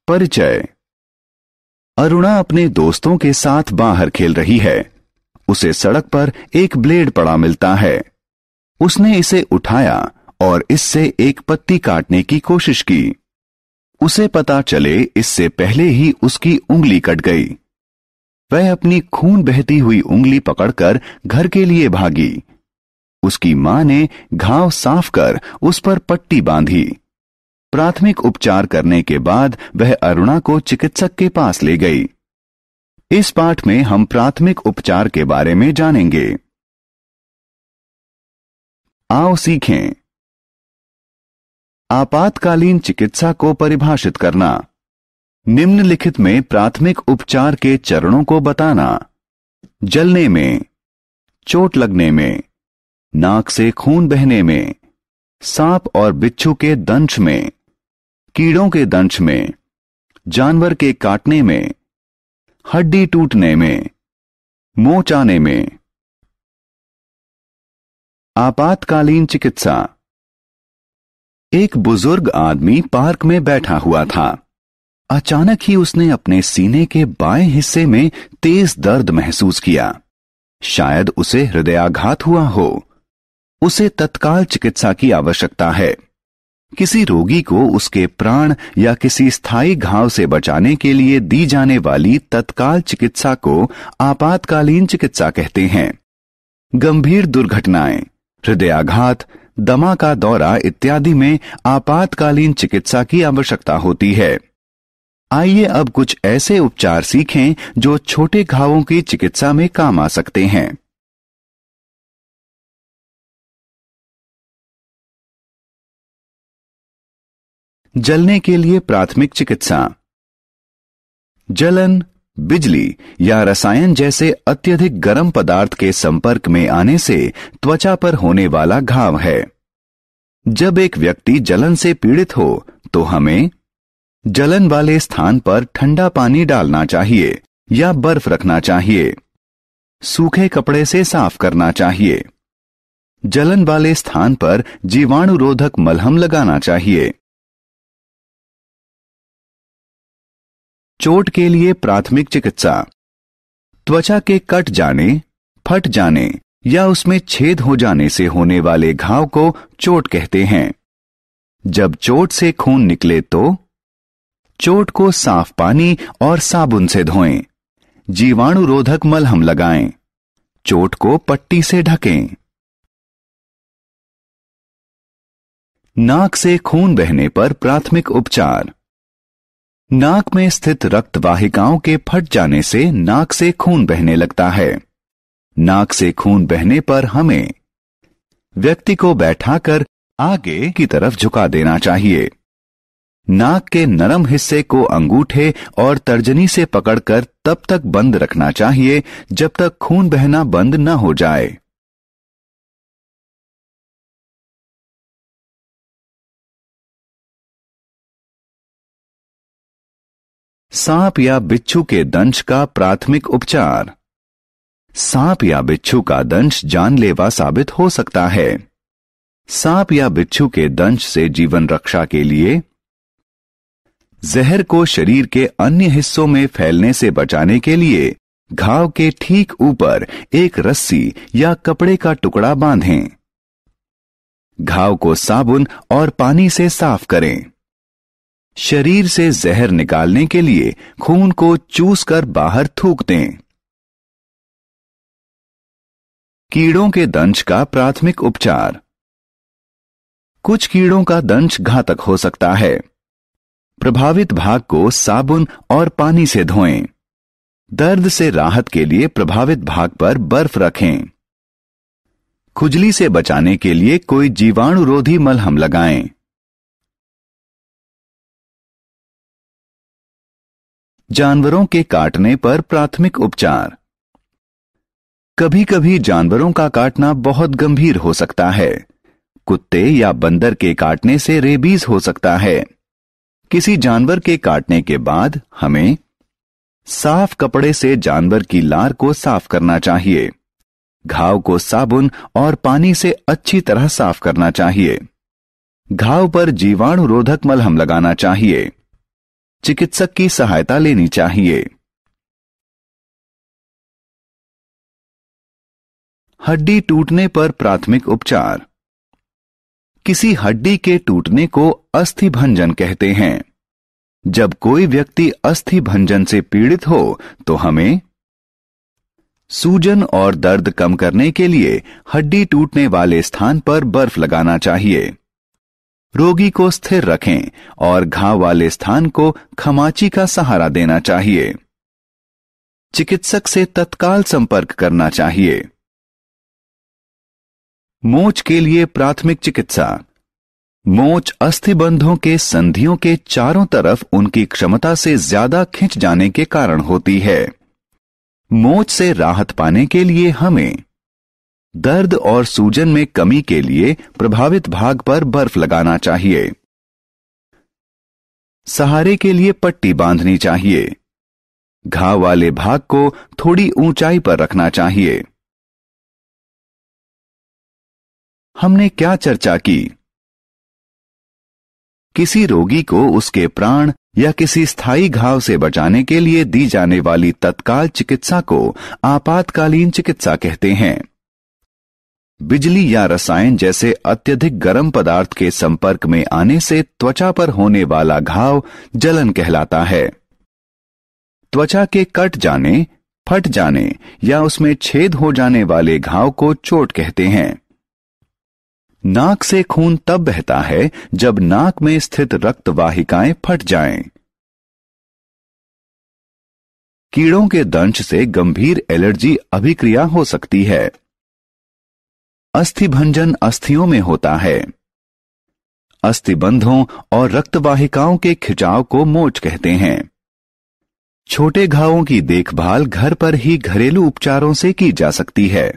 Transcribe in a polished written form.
परिचय। अरुणा अपने दोस्तों के साथ बाहर खेल रही है। उसे सड़क पर एक ब्लेड पड़ा मिलता है। उसने इसे उठाया और इससे एक पत्ती काटने की कोशिश की। उसे पता चले इससे पहले ही उसकी उंगली कट गई। वह अपनी खून बहती हुई उंगली पकड़कर घर के लिए भागी। उसकी मां ने घाव साफ कर उस पर पट्टी बांधी। प्राथमिक उपचार करने के बाद वह अरुणा को चिकित्सक के पास ले गई। इस पाठ में हम प्राथमिक उपचार के बारे में जानेंगे। आओ सीखें। आपातकालीन चिकित्सा को परिभाषित करना। निम्नलिखित में प्राथमिक उपचार के चरणों को बताना। जलने में, चोट लगने में, नाक से खून बहने में, सांप और बिच्छू के दंश में, कीड़ों के दंश में, जानवर के काटने में, हड्डी टूटने में, मोच आने में। आपातकालीन चिकित्सा। एक बुजुर्ग आदमी पार्क में बैठा हुआ था। अचानक ही उसने अपने सीने के बाएं हिस्से में तेज दर्द महसूस किया। शायद उसे हृदयाघात हुआ हो। उसे तत्काल चिकित्सा की आवश्यकता है। किसी रोगी को उसके प्राण या किसी स्थायी घाव से बचाने के लिए दी जाने वाली तत्काल चिकित्सा को आपातकालीन चिकित्सा कहते हैं। गंभीर दुर्घटनाएं, हृदयाघात, दमा का दौरा इत्यादि में आपातकालीन चिकित्सा की आवश्यकता होती है। आइए अब कुछ ऐसे उपचार सीखें जो छोटे घावों की चिकित्सा में काम आ सकते हैं। जलने के लिए प्राथमिक चिकित्सा। जलन, बिजली या रसायन जैसे अत्यधिक गर्म पदार्थ के संपर्क में आने से त्वचा पर होने वाला घाव है। जब एक व्यक्ति जलन से पीड़ित हो तो हमें जलन वाले स्थान पर ठंडा पानी डालना चाहिए या बर्फ रखना चाहिए। सूखे कपड़े से साफ करना चाहिए। जलन वाले स्थान पर जीवाणुरोधक मलहम लगाना चाहिए। चोट के लिए प्राथमिक चिकित्सा। त्वचा के कट जाने, फट जाने या उसमें छेद हो जाने से होने वाले घाव को चोट कहते हैं। जब चोट से खून निकले तो चोट को साफ पानी और साबुन से धोएं। जीवाणुरोधक मलहम लगाएं। चोट को पट्टी से ढकें। नाक से खून बहने पर प्राथमिक उपचार। नाक में स्थित रक्त वाहिकाओं के फट जाने से नाक से खून बहने लगता है। नाक से खून बहने पर हमें व्यक्ति को बैठाकर आगे की तरफ झुका देना चाहिए। नाक के नरम हिस्से को अंगूठे और तर्जनी से पकड़कर तब तक बंद रखना चाहिए जब तक खून बहना बंद न हो जाए। सांप या बिच्छू के दंश का प्राथमिक उपचार। सांप या बिच्छू का दंश जानलेवा साबित हो सकता है। सांप या बिच्छू के दंश से जीवन रक्षा के लिए जहर को शरीर के अन्य हिस्सों में फैलने से बचाने के लिए घाव के ठीक ऊपर एक रस्सी या कपड़े का टुकड़ा बांधें। घाव को साबुन और पानी से साफ करें। शरीर से जहर निकालने के लिए खून को चूस कर बाहर थूक दें। कीड़ों के दंश का प्राथमिक उपचार। कुछ कीड़ों का दंश घातक हो सकता है। प्रभावित भाग को साबुन और पानी से धोएं। दर्द से राहत के लिए प्रभावित भाग पर बर्फ रखें। खुजली से बचाने के लिए कोई जीवाणुरोधी मलहम लगाएं। जानवरों के काटने पर प्राथमिक उपचार। कभी कभी जानवरों का काटना बहुत गंभीर हो सकता है। कुत्ते या बंदर के काटने से रेबीज हो सकता है। किसी जानवर के काटने के बाद हमें साफ कपड़े से जानवर की लार को साफ करना चाहिए। घाव को साबुन और पानी से अच्छी तरह साफ करना चाहिए। घाव पर जीवाणुरोधक मलहम लगाना चाहिए। चिकित्सक की सहायता लेनी चाहिए। हड्डी टूटने पर प्राथमिक उपचार। किसी हड्डी के टूटने को अस्थि भंजन कहते हैं। जब कोई व्यक्ति अस्थि भंजन से पीड़ित हो तो हमें सूजन और दर्द कम करने के लिए हड्डी टूटने वाले स्थान पर बर्फ लगाना चाहिए। रोगी को स्थिर रखें और घाव वाले स्थान को खमाची का सहारा देना चाहिए। चिकित्सक से तत्काल संपर्क करना चाहिए। मोच के लिए प्राथमिक चिकित्सा। मोच अस्थिबंधों के संधियों के चारों तरफ उनकी क्षमता से ज्यादा खिंच जाने के कारण होती है। मोच से राहत पाने के लिए हमें दर्द और सूजन में कमी के लिए प्रभावित भाग पर बर्फ लगाना चाहिए। सहारे के लिए पट्टी बांधनी चाहिए। घाव वाले भाग को थोड़ी ऊंचाई पर रखना चाहिए। हमने क्या चर्चा की? किसी रोगी को उसके प्राण या किसी स्थायी घाव से बचाने के लिए दी जाने वाली तत्काल चिकित्सा को आपातकालीन चिकित्सा कहते हैं। बिजली या रसायन जैसे अत्यधिक गर्म पदार्थ के संपर्क में आने से त्वचा पर होने वाला घाव जलन कहलाता है। त्वचा के कट जाने, फट जाने या उसमें छेद हो जाने वाले घाव को चोट कहते हैं। नाक से खून तब बहता है जब नाक में स्थित रक्त वाहिकाएं फट जाएं। कीड़ों के दंश से गंभीर एलर्जी अभिक्रिया हो सकती है। अस्थिभंजन अस्थियों में होता है। अस्थिबंधों और रक्तवाहिकाओं के खिंचाव को मोच कहते हैं। छोटे घावों की देखभाल घर पर ही घरेलू उपचारों से की जा सकती है।